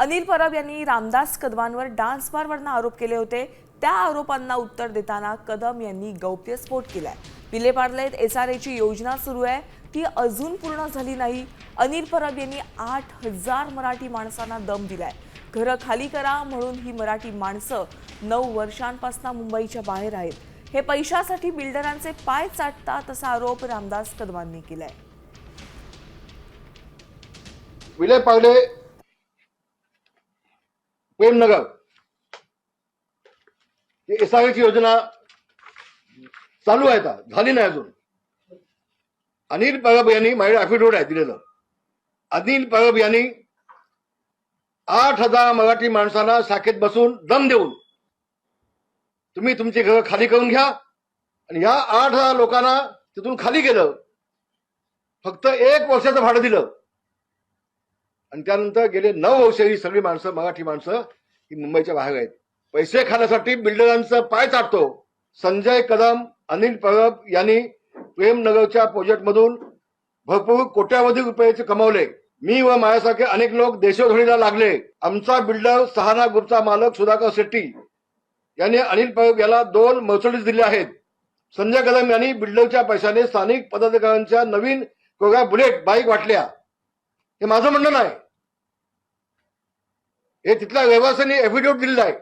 अनिल परब यांनी रामदास कदमांवर डान्स बारवरनं आरोप केले होते। त्या आरोपांना उत्तर देताना कदम यांनी गौप्यस्फोट केलाय। विलेपार्लेत एसआरएची योजना सुरू आहे, ती अजून पूर्ण झाली नाही। अनिल परब यांनी 8000 मराठी माणसांना दम दिलाय। घरं खाली करा म्हणून ही मराठी माणसं 9 वर्षांपासून मुंबईच्या बाहेर आहेत। हे पैशासाठी बिल्डरांचे पाय चाटतात असा आरोप रामदास कदमांनी केलाय। विलेपार्ले प्रेमनगर एसआरएची योजना चालू आहे का झाली नाही अजून। अनिल परब यांनी माझ्या ऍफिडेव्हिट आहे दिलेलं। अनिल परब यांनी 8000 मराठी माणसांना शाखेत बसून दम देऊन तुम्ही तुमची घरं खाली करून घ्या आणि या 8000 लोकांना तिथून खाली केलं। फक्त 1 वर्षाचं भाडं दिलं आणि त्यानंतर गेले 9 वर्ष ही सगळी माणसं मराठी माणसं ही मुंबईच्या बाहेर आहेत। पैसे खाण्यासाठी बिल्डरांचं पाय चाटतो। संजय कदम अनिल परब यांनी प्रेमनगरच्या प्रोजेक्टमधून भरपूर कोट्यावधी रुपयाचे कमावले। मी व माझ्यासारखे अनेक लोक देशोधडीला लागले। आमचा बिल्डर सहाना ग्रुपचा मालक सुधाकर शेट्टी यांनी अनिल परब याला 2 मर्सिडीज दिले आहेत। संजय कदम यांनी बिल्डरच्या पैशाने स्थानिक पदाधिकाऱ्यांच्या नवीन कोऱ्या बुलेट बाईक वाटल्या। हे माझं म्हणणं नाही, हे तिथल्या रहिवाशांनी ऍफिडेव्हिट दिलेलं आहे।